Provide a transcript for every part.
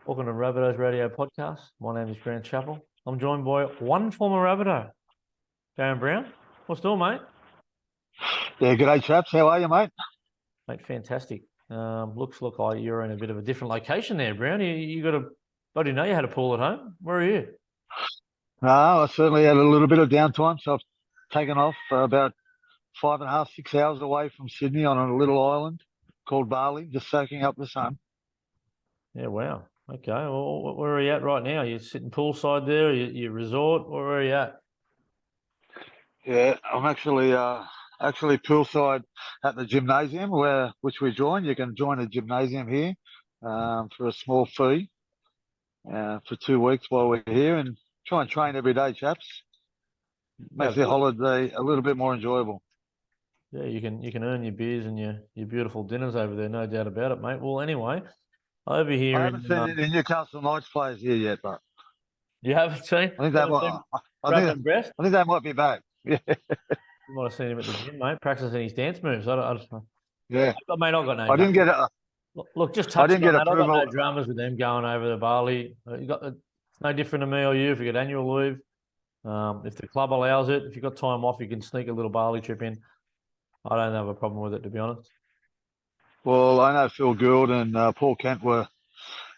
Welcome to Rabbitohs Radio Podcast. My name is Grant Chappell. I'm joined by one former Rabbitoh, Darren Brown. What's doing, mate? Yeah, good day, chaps. How are you, mate? Mate, fantastic. Looks like you're in a bit of a different location there, Brown. You got a. I didn't know you had a pool at home. Where are you? No, I certainly had a little bit of downtime, so I've taken off about 5.5, 6 hours away from Sydney on a little island called Bali, just soaking up the sun. Yeah, wow. Okay. Well, where are you at right now? You sitting poolside there? You resort? Where are you at? Yeah, I'm actually poolside at the gymnasium which we join. You can join a gymnasium here for a small fee for 2 weeks while we're here, and try and train every day, chaps. Oh, Makes the good. holiday a little bit more enjoyable. Yeah, you can earn your beers and your beautiful dinners over there, no doubt about it, mate. Well, anyway, over I here haven't in seen any Newcastle Knights players here yet, but you haven't seen I think you they haven't might. seen I think Bradman Breast? I think they might be back. Yeah, You might have seen him at the gym, mate, practicing his dance moves. yeah. Mate, I've got no I didn't dramas. get a, Look, just I touching didn't on get that, I've got no approval. dramas with them going over to Bali. It's no different to me or you if you got annual leave. If the club allows it, if you've got time off, you can sneak a little Bali trip in. I don't have a problem with it, to be honest. Well, I know Phil Gould and Paul Kent were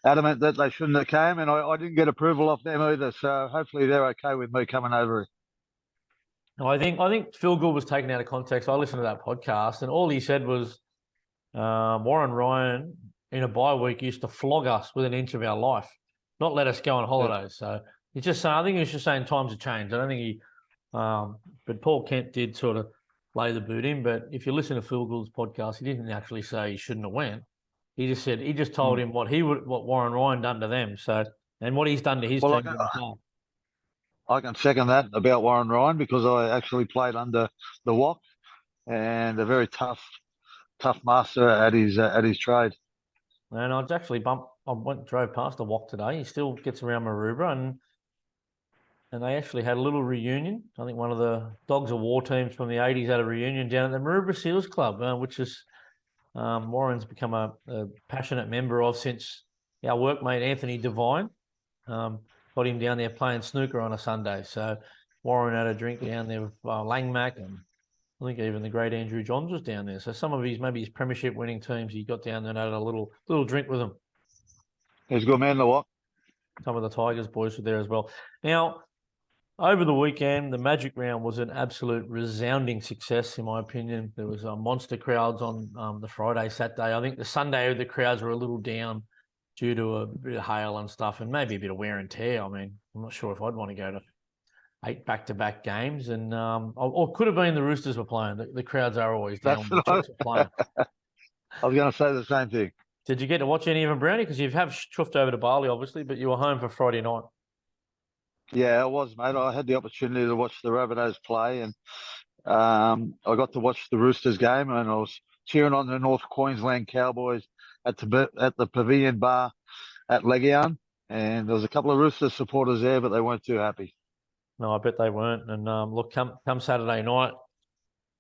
adamant that they shouldn't have came, and I didn't get approval off them either. So hopefully they're okay with me coming over. No, I think Phil Gould was taken out of context. I listened to that podcast, and all he said was Warren Ryan in a bye week used to flog us with an inch of our life, not let us go on Yeah. holidays. So he's just saying, I think he's just saying times have changed. I don't think but Paul Kent did sort of lay the boot in. But if you listen to Phil Gould's podcast, he didn't actually say he shouldn't have went. He just said he just told Mm. him what Warren Ryan done to them. So and what he's done to his Well, teams in the past. I can second that about Warren Ryan because I actually played under the Wok and a very tough master at his trade. And I actually drove past the walk today. He still gets around Maroubra, and they actually had a little reunion. I think one of the Dogs of War teams from the 80s had a reunion down at the Maroubra Seals Club, which is Warren's become a passionate member of since our workmate Anthony Devine got him down there playing snooker on a Sunday. So Warren had a drink down there with Langmack, and I think even the great Andrew Johns was down there. So some of maybe his premiership winning teams, he got down there and had a little drink with them. He's a good man, the Wok. Some of the Tigers boys were there as well. Now, over the weekend, the Magic Round was an absolute resounding success, in my opinion. There was monster crowds on the Friday, Saturday. I think the Sunday the crowds were a little down due to a bit of hail and stuff, and maybe a bit of wear and tear. I mean, I'm not sure if I'd want to go to 8 back-to-back games, and or could have been the Roosters were playing. The crowds are always down That's when the what Chiefs are playing. I was going to say the same thing. Did you get to watch any of them, Brownie? Because you have chuffed over to Bali, obviously, but you were home for Friday night. Yeah, I was, mate. I had the opportunity to watch the Rabbitohs play, and I got to watch the Roosters game, and I was cheering on the North Queensland Cowboys at the Pavilion Bar at Legian, and there was a couple of Roosters supporters there, but they weren't too happy. No, I bet they weren't. And look, come Saturday night,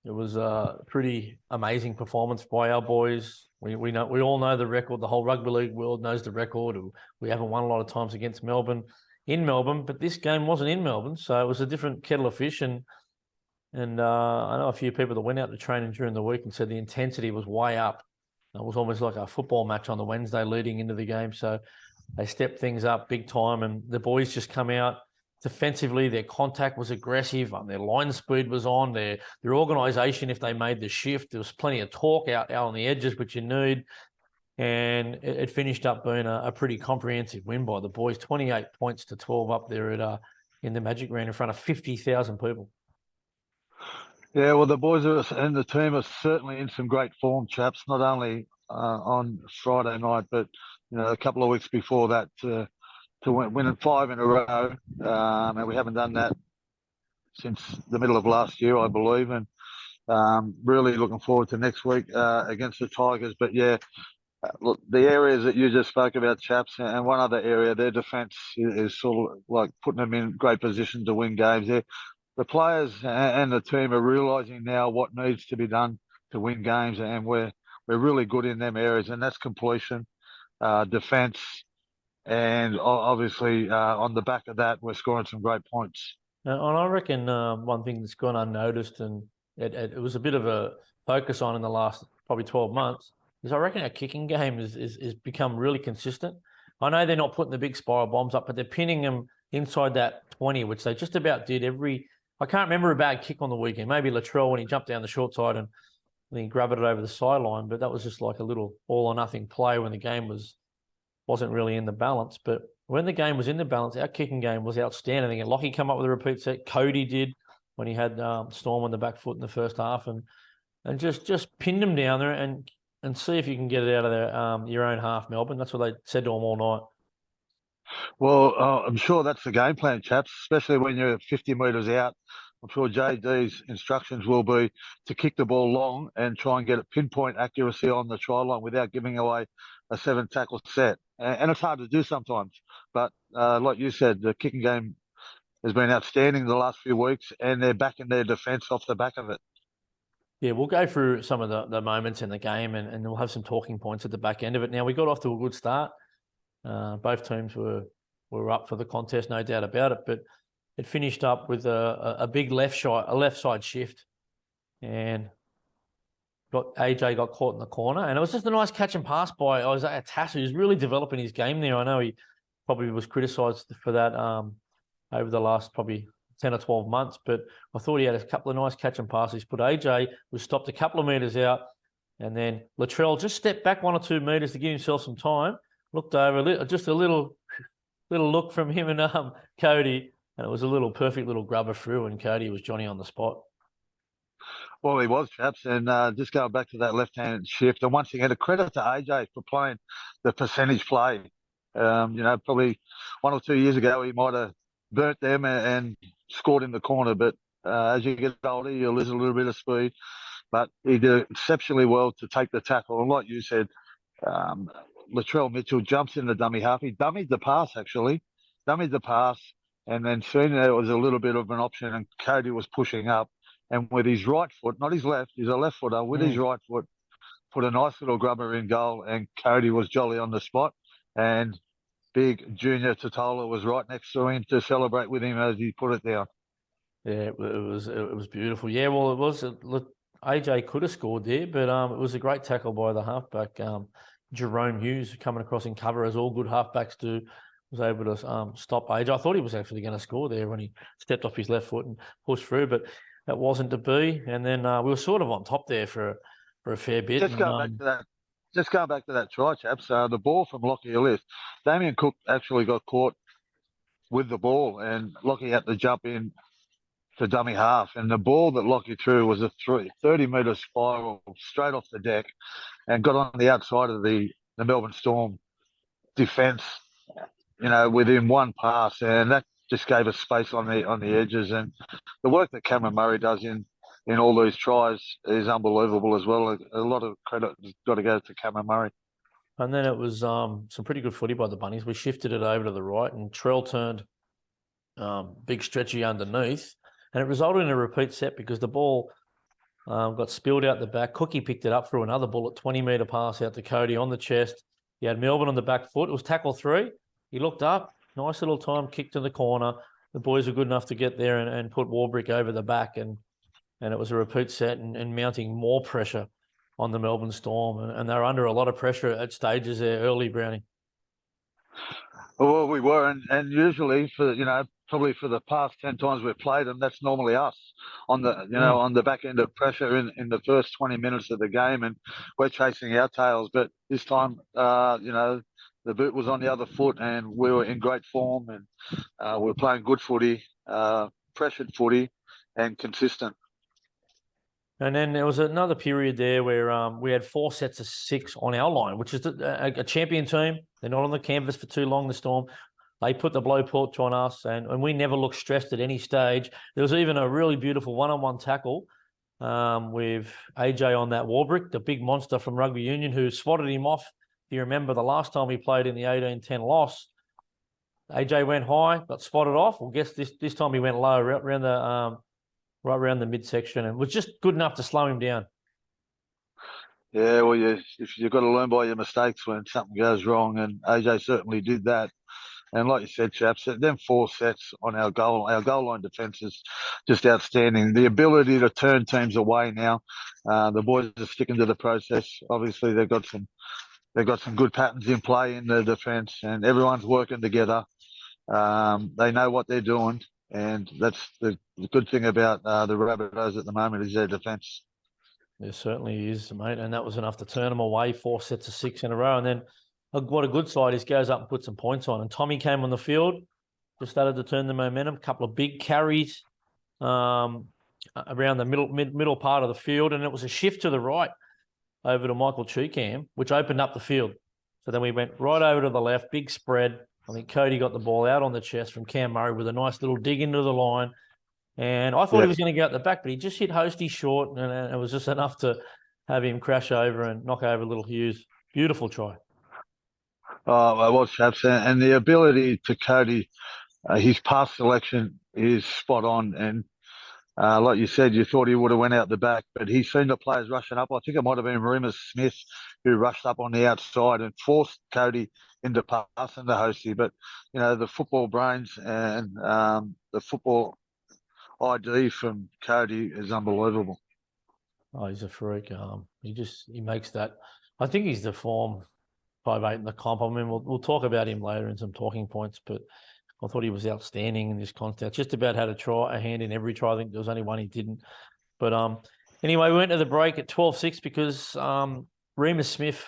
it was a pretty amazing performance by our boys. We all know the record. The whole rugby league world knows the record. We haven't won a lot of times against Melbourne in Melbourne, but this game wasn't in Melbourne, so it was a different kettle of fish. And I know a few people that went out to training during the week and said the intensity was way up. It was almost like a football match on the Wednesday leading into the game. So they stepped things up big time, and the boys just come out defensively. Their contact was aggressive. Their line speed was on. Their organisation, if they made the shift, there was plenty of talk out on the edges, which you need. And it finished up being a pretty comprehensive win by the boys, 28 points to 12 up there in the Magic Round in front of 50,000 people. Yeah, well, the boys and the team are certainly in some great form, chaps. Not only on Friday night, but a couple of weeks before that to win 5 in a row, and we haven't done that since the middle of last year, I believe. And really looking forward to next week against the Tigers. But yeah, look, the areas that you just spoke about, chaps, and one other area, their defence is sort of like putting them in great position to win games. The players and the team are realising now what needs to be done to win games, and we're really good in them areas, and that's completion, defence, and obviously on the back of that, we're scoring some great points. And I reckon one thing that's gone unnoticed, and it was a bit of a focus on in the last probably 12 months, is I reckon our kicking game is become really consistent. I know they're not putting the big spiral bombs up, but they're pinning them inside that 20, which they just about did every. I can't remember a bad kick on the weekend. Maybe Latrell when he jumped down the short side and then he grabbed it over the sideline, but that was just like a little all or nothing play when the game wasn't really in the balance. But when the game was in the balance, our kicking game was outstanding. And Lockie came up with a repeat set. Cody did when he had Storm on the back foot in the first half, and just pinned them down there and see if you can get it out of their your own half, Melbourne. That's what they said to them all night. Well, I'm sure that's the game plan, chaps, especially when you're 50 metres out. I'm sure JD's instructions will be to kick the ball long and try and get a pinpoint accuracy on the try line without giving away a 7-tackle set. And it's hard to do sometimes. But like you said, the kicking game has been outstanding the last few weeks, and they're back in their defence off the back of it. Yeah, we'll go through some of the moments in the game and we'll have some talking points at the back end of it. Now, we got off to a good start. Both teams were up for the contest, no doubt about it. But it finished up with a big left side shift, and AJ got caught in the corner, and it was just a nice catch and pass by Isaiah Tass, who's really developing his game there. I know he probably was criticised for that over the last probably 10 or 12 months, but I thought he had a couple of nice catch and passes. But AJ was stopped a couple of metres out, and then Latrell just stepped back 1 or 2 metres to give himself some time, looked over, just a little look from him and Cody, and it was a perfect little grubber through, and Cody was Johnny on the spot. Well, he was, chaps, and just going back to that left-hand shift, and once again, a credit to AJ for playing the percentage play. Probably 1 or 2 years ago, he might have burnt them and scored in the corner, but as you get older, you lose a little bit of speed. But he did exceptionally well to take the tackle, and like you said, Latrell Mitchell jumps in the dummy half. He dummied the pass, actually. And then soon there was a little bit of an option, and Cody was pushing up. And with his right foot, not his left, he's a left footer, with his right foot, put a nice little grubber in goal, and Cody was jolly on the spot. And big Junior Totola was right next to him to celebrate with him as he put it down. Yeah, it was beautiful. Yeah, well, it was. Look, AJ could have scored there, but it was a great tackle by the halfback, Jerome Hughes, coming across in cover, as all good halfbacks do. Was able to stop AJ. I thought he was actually going to score there when he stepped off his left foot and pushed through, but that wasn't to be. And then we were sort of on top there for a fair bit. Just going back to that try, chaps. The ball from Lockie Ellis, Damien Cook actually got caught with the ball, and Lockie had to jump in to dummy half. And the ball that Lockie threw was a 30-metre spiral straight off the deck, and got on the outside of the Melbourne Storm defence, within one pass, and that just gave us space on the edges. And the work that Cameron Murray does in all these tries is unbelievable as well. A lot of credit has got to go to Cameron Murray. And then it was some pretty good footy by the Bunnies. We shifted it over to the right, and Trell turned big stretchy underneath, and it resulted in a repeat set because the ball got spilled out the back. Cookie picked it up through another bullet, 20-metre pass out to Cody on the chest. He had Melbourne on the back foot. It was tackle 3. He looked up, nice little time, kick to the corner. The boys were good enough to get there and put Warbrick over the back, and it was a repeat set and mounting more pressure on the Melbourne Storm. And they were under a lot of pressure at stages there early, Brownie. Well, we were, and usually probably for the past 10 times we've played them, that's normally us on the on the back end of pressure in the first 20 minutes of the game, and we're chasing our tails. But this time, the boot was on the other foot, and we were in great form, and we were playing good footy, pressured footy, and consistent. And then there was another period there where we had 4 sets of 6 on our line, which is a champion team. They're not on the canvas for too long, the Storm. They put the blowtorch on us, and we never looked stressed at any stage. There was even a really beautiful one-on-one tackle with AJ on that Warbrick, the big monster from Rugby Union, who swatted him off. If you remember the last time we played in the 18-10 loss, AJ went high, got spotted off. Well, guess this time he went low, right around the midsection, and was just good enough to slow him down. Yeah, well, if you've got to learn by your mistakes when something goes wrong, and AJ certainly did that. And like you said, chaps, them 4 sets on our goal line defence is just outstanding. The ability to turn teams away now. The boys are sticking to the process. Obviously, they've got some good patterns in play in the defence, and everyone's working together. They know what they're doing, and that's the good thing about the Rabbitohs at the moment is their defence. There certainly is, mate. And that was enough to turn them away 4 sets of 6 in a row. And then what a good side is, goes up and puts some points on. And Tommy came on the field, just started to turn the momentum, a couple of big carries around the middle part of the field. And it was a shift to the right over to Michael Chukam, which opened up the field. So then we went right over to the left, big spread. I think Cody got the ball out on the chest from Cam Murray with a nice little dig into the line. And I thought he was going to go out the back, but he just hit Hosty short, and it was just enough to have him crash over and knock over little Hughes. Beautiful try. Oh, well, chaps, and the ability to Cody, his pass selection is spot on. And like you said, you thought he would have went out the back, but he's seen the players rushing up. I think it might have been Remus Smith who rushed up on the outside and forced Cody into passing the Hosty. But, the football brains and the football ID from Cody is unbelievable. Oh, he's a freak. He makes that. I think he's the form 5'8" in the comp. I mean, we'll talk about him later in some talking points, but I thought he was outstanding in this contest. Just about had a hand in every try. I think there was only one he didn't. But anyway, we went to the break at 12-6 because Remus Smith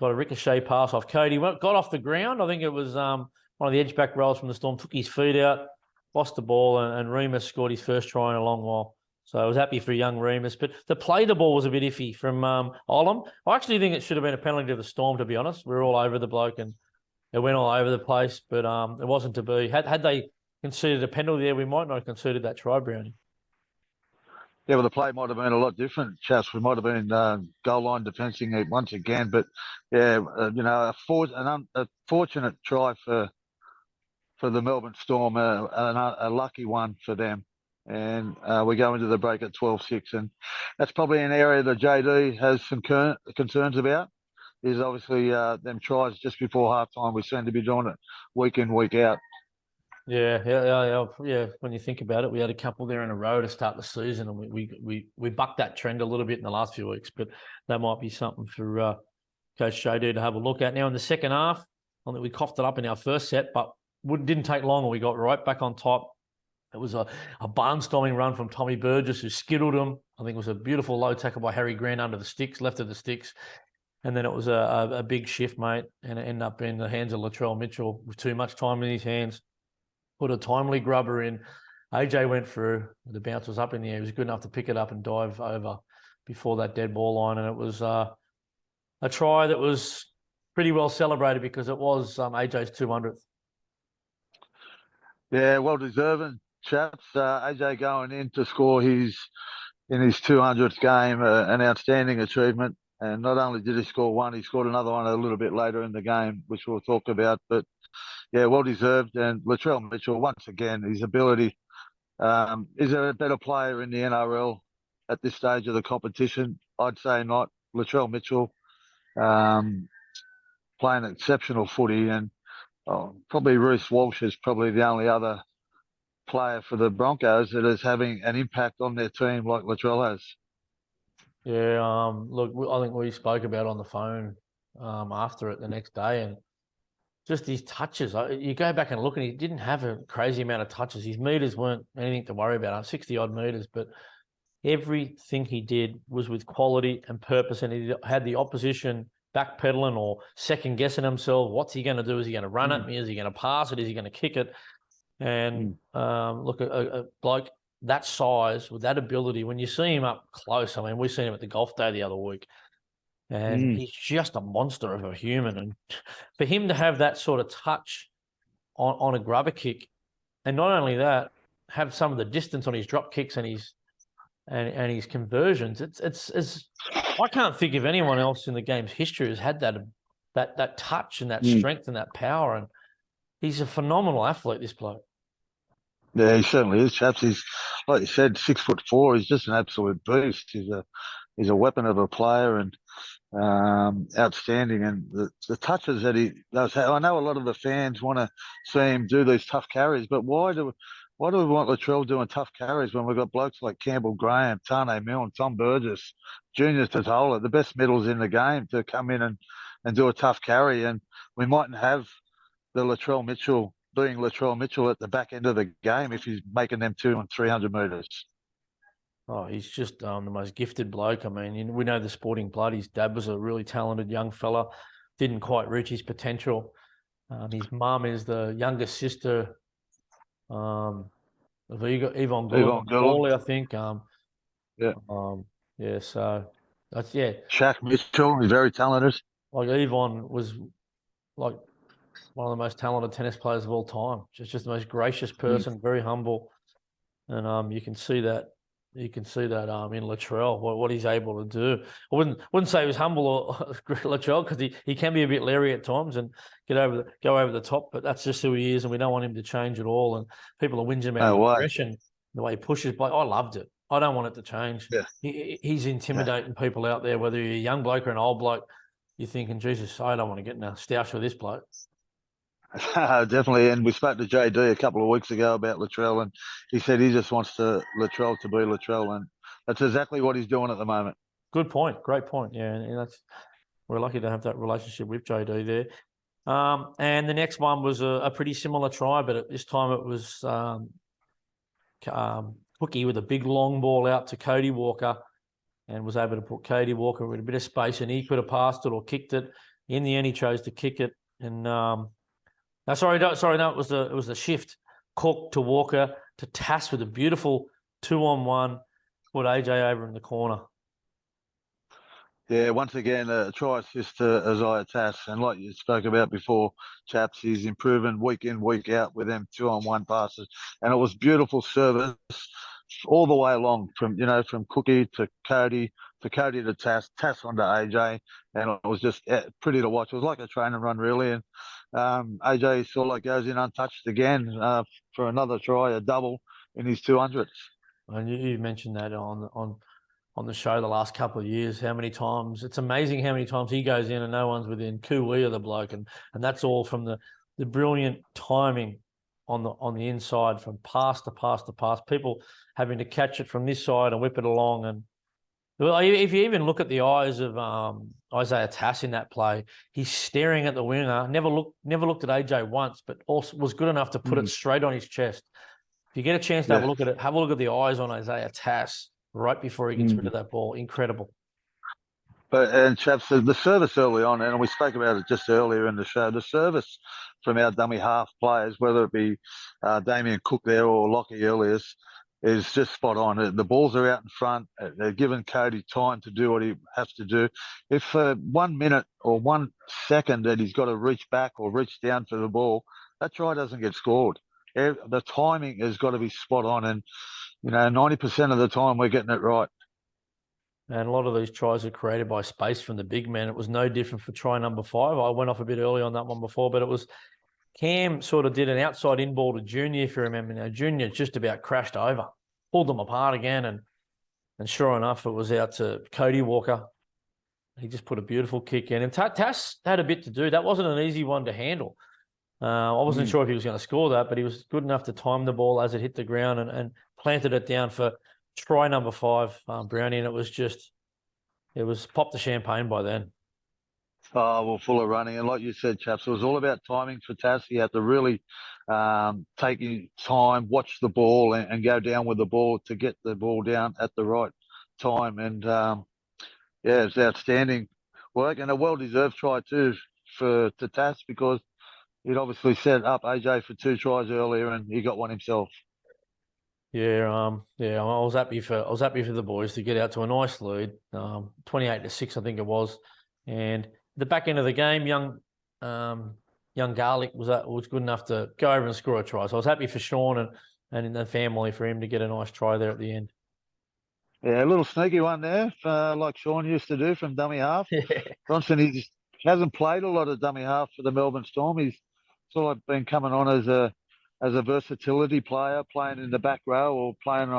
got a ricochet pass off Cody. Got off the ground. I think it was one of the edge-back rolls from the Storm, took his feet out, lost the ball, and Remus scored his first try in a long while. So I was happy for young Remus. But the play the ball was a bit iffy from Olam. I actually think it should have been a penalty to the Storm, to be honest. We were all over the bloke and it went all over the place, but it wasn't to be. Had they conceded a penalty there, we might not have conceded that try, Brownie. Yeah, well, the play might have been a lot different, chaps. We might have been goal line defending it once again. But, yeah, a fortunate try for the Melbourne Storm, a lucky one for them. And we go into the break at 12-6. And that's probably an area that JD has some concerns about, is obviously them tries just before halftime. We seem to be doing it week in, week out. Yeah. When you think about it, we had a couple there in a row to start the season, and we bucked that trend a little bit in the last few weeks. But that might be something for Coach JD to have a look at. Now in the second half, I think we coughed it up in our first set, but didn't take long, and we got right back on top. It was a barnstorming run from Tommy Burgess, who skittled him. I think it was a beautiful low tackle by Harry Grant under the sticks, left of the sticks. And then it was a big shift, mate, and it ended up in the hands of Latrell Mitchell with too much time in his hands. Put a timely grubber in. AJ went through. The bounce was up in the air. He was good enough to pick it up and dive over before that dead ball line. And it was a try that was pretty well celebrated because it was AJ's 200th. Yeah, well deserving, chaps. AJ going in to score in his 200th game, an outstanding achievement. And not only did he score one, he scored another one a little bit later in the game, which we'll talk about. But yeah, well deserved. And Latrell Mitchell, once again, his ability. Is there a better player in the NRL at this stage of the competition? I'd say not. Latrell Mitchell playing exceptional footy, and probably Reece Walsh is probably the only other player for the Broncos that is having an impact on their team like Latrell has. Yeah, look, I think we spoke about on the phone after it the next day, and just his touches. You go back and look, and he didn't have a crazy amount of touches. His meters weren't anything to worry about, 60-odd meters, but everything he did was with quality and purpose, and he had the opposition backpedaling or second-guessing himself. What's he going to do? Is he going to run at me? Is he going to pass it? Is he going to kick it? And look, a bloke that size, with that ability, when you see him up close, I mean, we've seen him at the golf day the other week, and he's just a monster of a human. And for him to have that sort of touch on a grubber kick, and not only that, have some of the distance on his drop kicks and his conversions, it's I can't think of anyone else in the game's history who's had that touch and that strength and that power. And he's a phenomenal athlete, this bloke. Yeah, he certainly is, chaps. He's, like you said, 6'4". He's just an absolute beast. He's he's a weapon of a player and outstanding. And the touches that he does have, I know a lot of the fans want to see him do these tough carries, but why do we want Latrell doing tough carries when we've got blokes like Campbell Graham, Tane Milne, Tom Burgess, Junior Totola, the best middles in the game, to come in and do a tough carry? And we mightn't have the Latrell Mitchell being Latrell Mitchell at the back end of the game if he's making them 200 and 300 metres. Oh, he's just the most gifted bloke. I mean, we know the sporting blood. His dad was a really talented young fella, didn't quite reach his potential. His mum is the younger sister of Yvonne Yvonne Gullum, Gawley, I think. yeah. Yeah, so that's, yeah. Shaq Mitchell, he's very talented. Like Yvonne was like one of the most talented tennis players of all time. Just the most gracious Mm. person, very humble, and you can see that. You can see that in Latrell what he's able to do. I wouldn't say he was humble or Latrell, because he can be a bit leery at times and go over the top, but that's just who he is, and we don't want him to change at all. And people are whinging about No his way. aggression, the way he pushes. But I loved it. I don't want it to change. Yeah. He's intimidating people out there, whether you're a young bloke or an old bloke. You're thinking, Jesus, I don't want to get in a stoush with this bloke. Definitely. And we spoke to JD a couple of weeks ago about Latrell, and he said he just wants Latrell to be Latrell, and that's exactly what he's doing at the moment. Good point. Great point. Yeah, and that's, we're lucky to have that relationship with JD there. And the next one was a pretty similar try, but at this time it was Hookie with a big long ball out to Cody Walker, and was able to put Cody Walker with a bit of space, and he could have passed it or kicked it. In the end, he chose to kick it. And no, it was the shift. Cook to Walker to Tass with a beautiful 2-on-1, put AJ over in the corner. Yeah, once again, a try assist to Isaiah Tass. And like you spoke about before, chaps, he's improving week in, week out with them 2-on-1 passes. And it was beautiful service all the way along from Cookie to Cody to Tass, Tass onto AJ. And it was just pretty to watch. It was like a train and run, really. And AJ sort of like goes in untouched again for another try, a double in his 200s. And you mentioned that on the show the last couple of years, how many times, it's amazing how many times he goes in and no one's within cooee of the bloke. And that's all from the brilliant timing on the inside, from pass to pass to pass, people having to catch it from this side and whip it along. And if you even look at the eyes of Isaiah Tass in that play, he's staring at the winger, never looked at AJ once, but also was good enough to put it straight on his chest. If you get a chance to have a look at it, have a look at the eyes on Isaiah Tass right before he gets rid of that ball. Incredible. And chaps, the service early on, and we spoke about it just earlier in the show, the service from our dummy half players, whether it be Damien Cook there or Lockie Elias, is just spot on. The balls are out in front. They're giving Cody time to do what he has to do. If 1 minute or 1 second that he's got to reach back or reach down for the ball, that try doesn't get scored. The timing has got to be spot on, and 90% of the time we're getting it right. And a lot of these tries are created by space from the big man. It was no different for try number 5. I went off a bit early on that one before, but it was Cam sort of did an outside in ball to Junior, if you remember. Now, Junior just about crashed over, pulled them apart again, and sure enough, it was out to Cody Walker. He just put a beautiful kick in. And Tass had a bit to do. That wasn't an easy one to handle. I wasn't sure if he was going to score that, but he was good enough to time the ball as it hit the ground and planted it down for try number 5, Brownie, and it was pop the champagne by then. Oh, well, full of running. And like you said, chaps, it was all about timing for Tass. He had to really take his time, watch the ball and go down with the ball to get the ball down at the right time. And, it's outstanding work and a well-deserved try too to Tass, because he'd obviously set up AJ for 2 tries earlier and he got one himself. Yeah, I was happy for the boys to get out to a nice lead, 28-6, I think it was, and the back end of the game, young Garlic was good enough to go over and score a try. So I was happy for Sean and the family for him to get a nice try there at the end. Yeah, a little sneaky one there, like Sean used to do from dummy half. Yeah. Bronson, he just hasn't played a lot of dummy half for the Melbourne Storm. He's sort of been coming on as a versatility player, playing in the back row or playing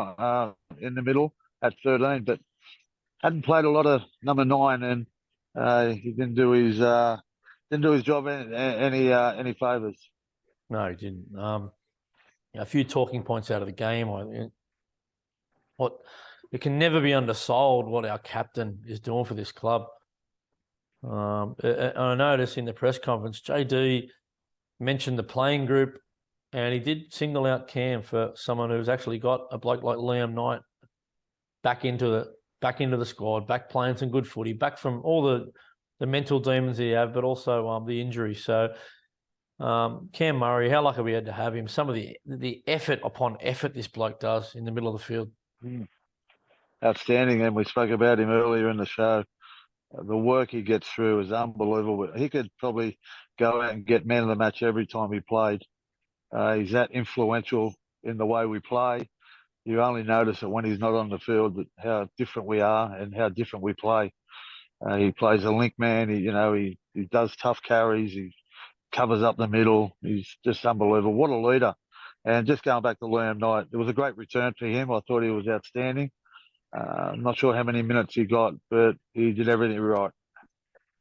in the middle at 13. But hadn't played a lot of number 9, and he didn't do his job any favours. No, he didn't. A few talking points out of the game. What it can never be undersold what our captain is doing for this club. I noticed in the press conference, JD mentioned the playing group, and he did single out Cam for someone who's actually got a bloke like Liam Knight back into the squad, back playing some good footy, back from all the mental demons he have, but also the injury. So Cam Murray, how lucky we had to have him. Some of the effort upon effort this bloke does in the middle of the field. Outstanding, and we spoke about him earlier in the show. The work he gets through is unbelievable. He could probably go out and get man of the match every time he played. He's that influential in the way we play. You only notice it when he's not on the field that how different we are and how different we play. He plays a link man. He does tough carries. He covers up the middle. He's just unbelievable. What a leader. And just going back to Liam Knight, it was a great return for him. I thought he was outstanding. I'm not sure how many minutes he got, but he did everything right.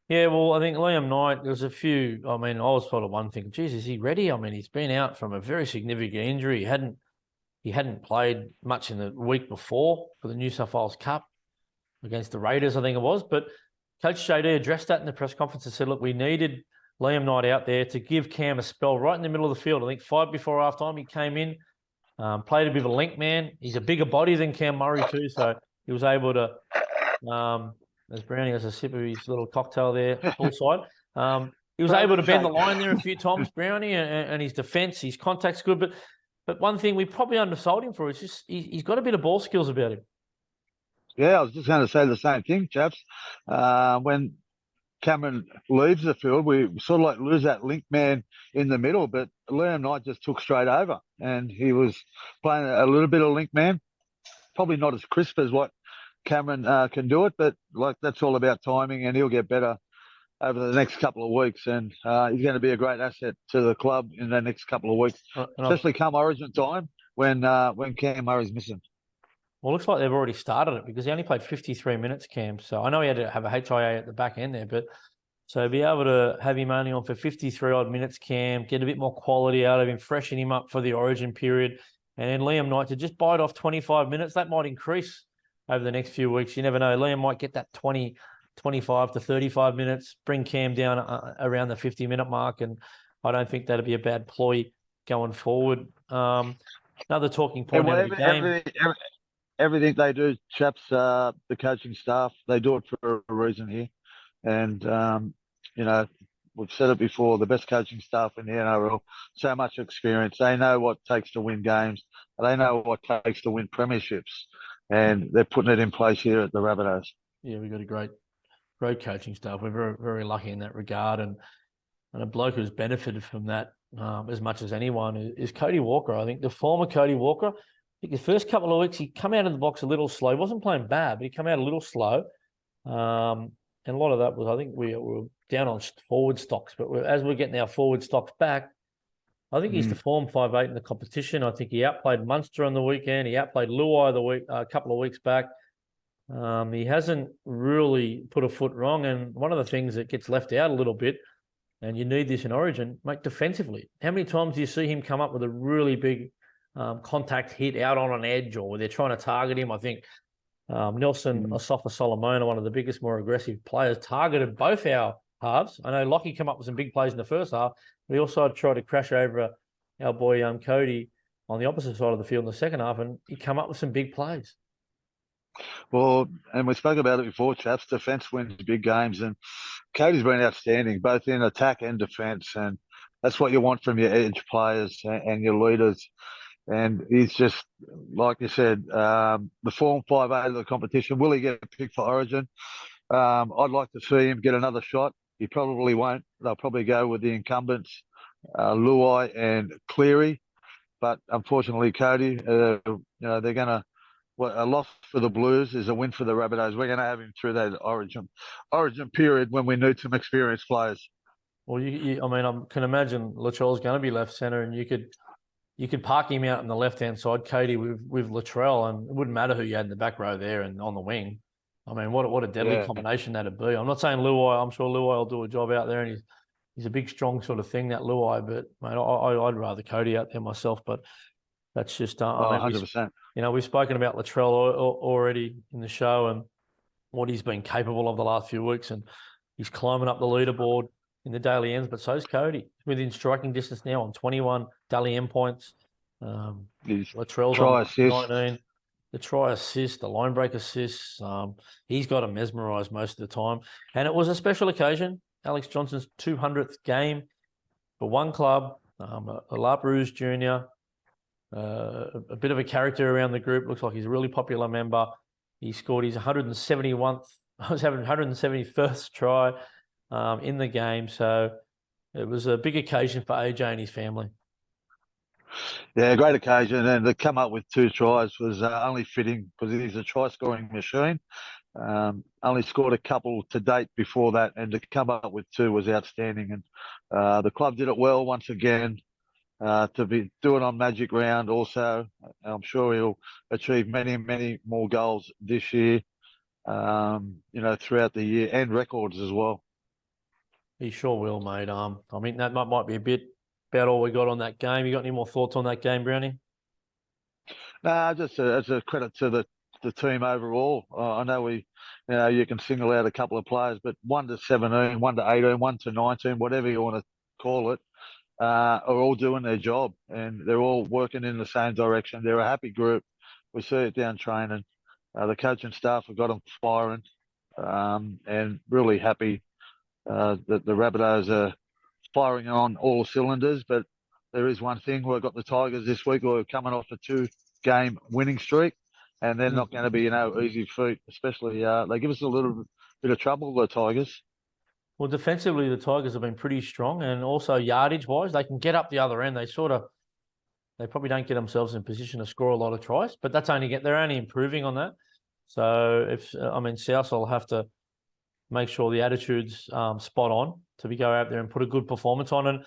Yeah, well, I think Liam Knight, there was a few. I mean, I was sort of one thinking, geez, is he ready? I mean, he's been out from a very significant injury. He hadn't played much in the week before for the New South Wales Cup against the Raiders, I think it was. But Coach JD addressed that in the press conference and said, look, we needed Liam Knight out there to give Cam a spell right in the middle of the field. I think 5 before halftime he came in, played a bit of a link man. He's a bigger body than Cam Murray too, so he was able to, as Brownie has a sip of his little cocktail there, poolside. He was able to bend the line there a few times, Brownie, and his defence, his contact's good. But one thing we probably undersold him for is just he's got a bit of ball skills about him. Yeah, I was just going to say the same thing, chaps. When Cameron leaves the field, we sort of like lose that link man in the middle, but Liam Knight just took straight over, and he was playing a little bit of link man. Probably not as crisp as what Cameron can do it, but like that's all about timing, and he'll get better over the next couple of weeks, and he's going to be a great asset to the club in the next couple of weeks, especially come Origin time when Cam Murray's missing. Well, it looks like they've already started it because he only played 53 minutes, Cam. So I know he had to have a HIA at the back end there, but so be able to have him only on for 53 odd minutes, Cam, get a bit more quality out of him, freshen him up for the Origin period, and then Liam Knight to just bite off 25 minutes. That might increase over the next few weeks. You never know. Liam might get that 25 to 35 minutes, bring Cam down around the 50-minute mark, and I don't think that'd be a bad ploy going forward. Another talking point out of the game. Everything they do, chaps, the coaching staff, they do it for a reason here. And, we've said it before, the best coaching staff in the NRL, so much experience. They know what it takes to win games. They know what it takes to win premierships. And they're putting it in place here at the Rabbitohs. Yeah, we've got a great coaching staff. We're very, very lucky in that regard. And a bloke who's benefited from that as much as anyone is Cody Walker. I think the former Cody Walker, I think the first couple of weeks, he come out of the box a little slow. He wasn't playing bad, but he came out a little slow. And a lot of that was, I think we were down on forward stocks. But as we're getting our forward stocks back, I think he's the form 5'8" in the competition. I think he outplayed Munster on the weekend. He outplayed Luai a couple of weeks back. He hasn't really put a foot wrong. And one of the things that gets left out a little bit, and you need this in Origin, mate, defensively. How many times do you see him come up with a really big contact hit out on an edge, or where they're trying to target him? I think Nelson Asafa Solomona, one of the biggest, more aggressive players, targeted both our halves. I know Lockie came up with some big plays in the first half, but he also tried to crash over our boy Cody on the opposite side of the field in the second half, and he come up with some big plays. Well, and we spoke about it before, chaps. Defence wins big games, and Cody's been outstanding, both in attack and defence, and that's what you want from your edge players and your leaders. And he's just, like you said, the form 5'8" of the competition. Will he get picked for Origin? I'd like to see him get another shot. He probably won't. They'll probably go with the incumbents, Luai and Cleary. But unfortunately, Cody, they're going to. A loss for the Blues is a win for the Rabbitohs. We're going to have him through that Origin period when we need some experienced players. Well, I can imagine Latrell's going to be left centre, and you could park him out on the left-hand side, Cody, with Latrell, and it wouldn't matter who you had in the back row there and on the wing. I mean, what a deadly Yeah. combination that'd be. I'm not saying Luai. I'm sure Luai will do a job out there, and he's a big, strong sort of thing, that Luai. But mate, I'd rather Cody out there myself. But that's just. Oh, I mean, 100%. we've spoken about Latrell already in the show and what he's been capable of the last few weeks, and he's climbing up the leaderboard in the daily ends. But so's Cody, within striking distance now on 21 daily end points. He's Latrell's try on assist. 19. The try assist, the line break assists. He's got him mesmerised most of the time. And it was a special occasion. Alex Johnson's 200th game for one club, a La Bruce junior, a bit of a character around the group. Looks like he's a really popular member. He scored his 171st, 171st try in the game. So it was a big occasion for AJ and his family. Yeah, great occasion. And to come up with 2 tries was only fitting because he's a try scoring machine. Only scored a couple to date before that, and to come up with 2 was outstanding. And the club did it well once again. To be doing on Magic Round also, I'm sure he'll achieve many, many more goals this year, throughout the year, and records as well. He sure will, mate. I mean, that might be a bit about all we got on that game. You got any more thoughts on that game, Brownie? Nah, just as a credit to the team overall. I know you can single out a couple of players, but 1 to 17, 1 to 18, 1 to 19, whatever you want to call it, are all doing their job, and they're all working in the same direction. They're a happy group. We see it down training. The coaching staff have got them firing, and really happy that the Rabbitohs are firing on all cylinders. But there is one thing: we've got the Tigers this week who are coming off a 2-game winning streak, and they're not going to be easy feat. Especially they give us a little bit of trouble, the Tigers. Well, defensively, the Tigers have been pretty strong, and also yardage-wise, they can get up the other end. They probably don't get themselves in position to score a lot of tries, but they're only improving on that. So South will have to make sure the attitude's spot on to go out there and put a good performance on. And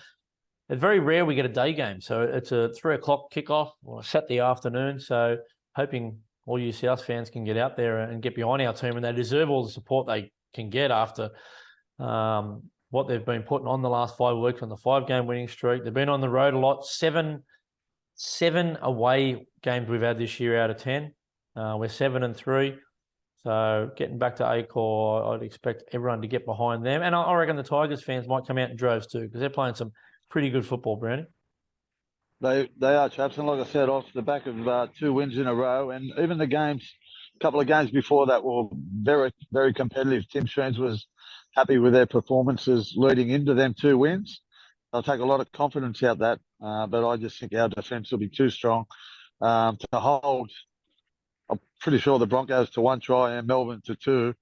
it's very rare we get a day game, so it's a 3 o'clock kickoff or a Saturday afternoon. So hoping all you South fans can get out there and get behind our team, and they deserve all the support they can get after what they've been putting on the last 5 weeks on the 5-game winning streak. They've been on the road a lot. Seven away games we've had this year out of 10. We're 7-3. So getting back to Acor, I'd expect everyone to get behind them. And I reckon the Tigers fans might come out in droves too, because they're playing some pretty good football, Brownie. They are, chaps, and like I said, off the back of 2 wins in a row, and even a couple of games before that were very, very competitive. Tim Sheens was happy with their performances leading into them 2 wins. They'll take a lot of confidence out that, but I just think our defence will be too strong to hold. I'm pretty sure the Broncos to 1 try and Melbourne to 2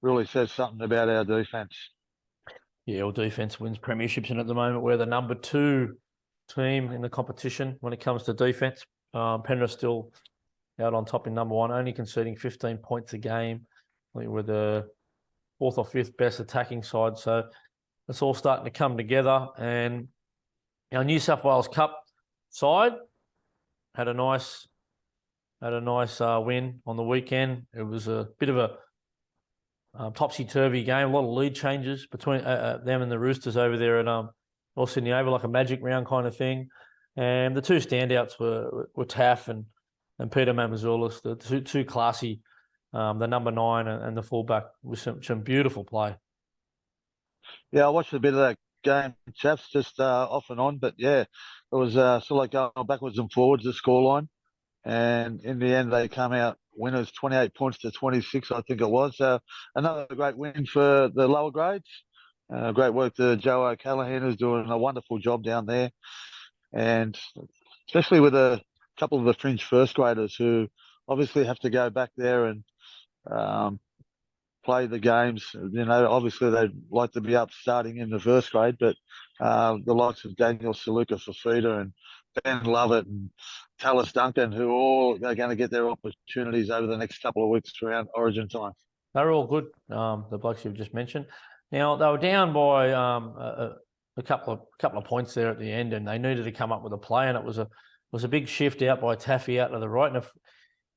really says something about our defence. Yeah, well, defence wins premierships, and at the moment we're the number 2 team in the competition when it comes to defence. Penrith still out on top in number 1, only conceding 15 points a game. I think we're the 4th or 5th best attacking side. So it's all starting to come together. And our New South Wales Cup side had a nice win on the weekend. It was a bit of a topsy-turvy game, a lot of lead changes between them and the Roosters over there at North Sydney Oval, like a Magic Round kind of thing. And the 2 standouts were Taff and Peter Mamazoulis, the two classy, the number 9 and the fullback, with some beautiful play. Yeah, I watched a bit of that game, chaps, just off and on. But yeah, it was sort of like going backwards and forwards, the scoreline. And in the end, they come out winners, 28 points to 26, I think it was. So another great win for the lower grades. Great work to Joe O'Callaghan, who's doing a wonderful job down there. And especially with a couple of the fringe first graders who obviously have to go back there and play the games. Obviously they'd like to be up starting in the first grade, but the likes of Daniel Saluka Fafita and Ben Lovett and Tallis Duncan, who all are going to get their opportunities over the next couple of weeks around Origin time. They're all good, the blokes you've just mentioned. Now, they were down by a couple of points there at the end, and they needed to come up with a play, and it was a big shift out by Taffy out to the right, and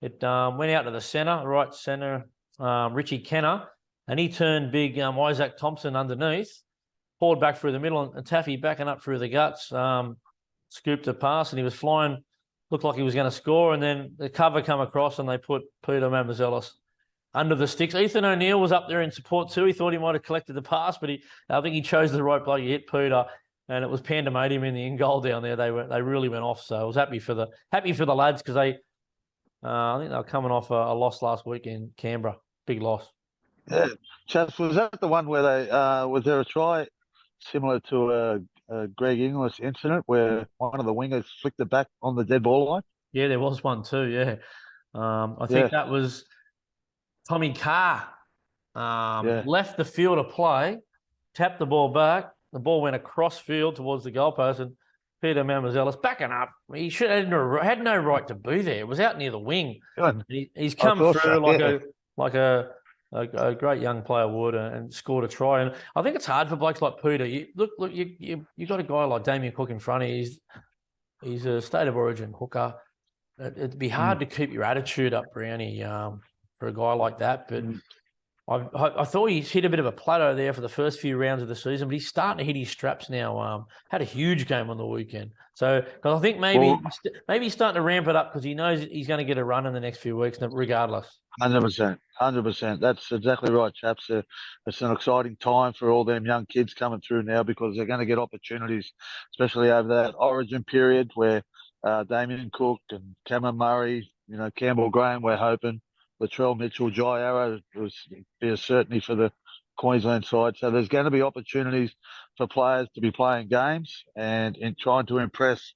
it went out to the centre, right centre, Richie Kenner, and he turned big Isaac Thompson underneath, poured back through the middle, and Taffy backing up through the guts, scooped a pass, and he was flying, looked like he was going to score, and then the cover come across, and they put Peter Mamouzelos under the sticks. Ethan O'Neill was up there in support too. He thought he might have collected the pass, but I think he chose the right bloke. He hit Peter, and it was pandemonium in the in goal down there. They really went off. So I was happy for the lads because I think they were coming off a loss last week in Canberra, big loss. Yeah, chaps, was that the one where they was there a try similar to a Greg Inglis incident where one of the wingers flicked it back on the dead ball line? Yeah, there was one too. Yeah, I think Yeah, that was Tommy Carr. yeah. Left the field of play, tapped the ball back. The ball went across field towards the goalpost, and Peter Mamouzelos backing up. He should had no right to be there. It was out near the wing. Good. He's I come thought through so, yeah. like a great young player would, and scored a try. And I think it's hard for blokes like Peter. You got a guy like Damien Cook in front of you. He's a state of origin hooker. It'd be hard to keep your attitude up, Brownie, for a guy like that. But I thought he's hit a bit of a plateau there for the first few rounds of the season, but he's starting to hit his straps now. Had a huge game on the weekend. So, because I think maybe he's starting to ramp it up because he knows he's going to get a run in the next few weeks, regardless. 100%, 100%. That's exactly right, chaps. It's an exciting time for all them young kids coming through now because they're going to get opportunities, especially over that Origin period where Damien Cook and Cameron Murray, Campbell Graham, we're hoping, Latrell Mitchell, Jai Arrow was be a certainty for the Queensland side. So there's going to be opportunities for players to be playing games and in trying to impress,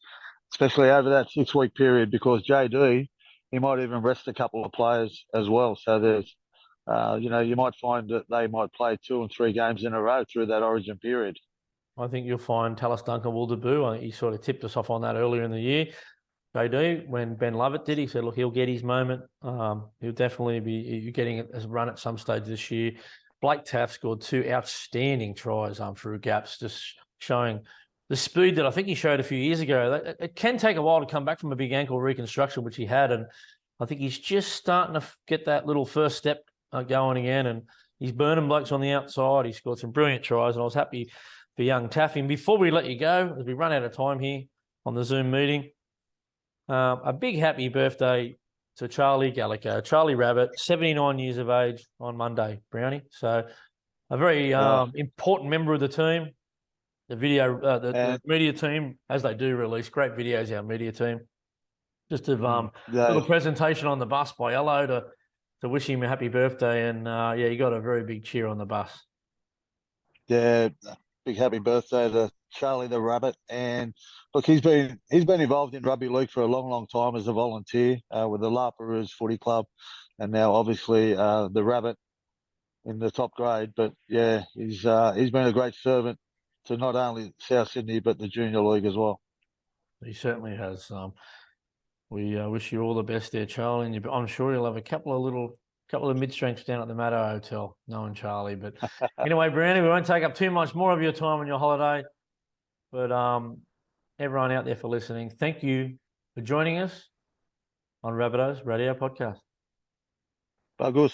especially over that 6-week period because JD, he might even rest a couple of players as well. So there's, you might find that they might play 2 and 3 games in a row through that Origin period. I think you'll find Tallis Duncan will debut. I think he sort of tipped us off on that earlier in the year. JD, when Ben Lovett did, he said, look, he'll get his moment. He'll definitely be getting a run at some stage this year. Blake Taft scored 2 outstanding tries through gaps, just showing the speed that I think he showed a few years ago. It can take a while to come back from a big ankle reconstruction, which he had. And I think he's just starting to get that little first step going again. And he's burning blokes on the outside. He scored some brilliant tries, and I was happy for young Taffy. And before we let you go, as we run out of time here on the Zoom meeting, a big happy birthday to Charlie Gallico, Charlie Rabbit, 79 years of age on Monday, Brownie. So a very important member of the team. The the media team, as they do release great videos, our media team. Just a little presentation on the bus by Ello to wish him a happy birthday. And he got a very big cheer on the bus. Yeah, big happy birthday to Charlie the Rabbit. And look, he's been involved in rugby league for a long, long time as a volunteer with the La Perouse Footy Club, and now obviously the Rabbit in the top grade. But yeah, he's been a great servant to not only South Sydney but the junior league as well. He certainly has. We wish you all the best there, Charlie. And I'm sure you'll have a couple of mid-strengths down at the Maddo Hotel, knowing Charlie. But anyway, Brownie, we won't take up too much more of your time on your holiday. But everyone out there for listening, thank you for joining us on Rabbitohs Radio Podcast. Bagus.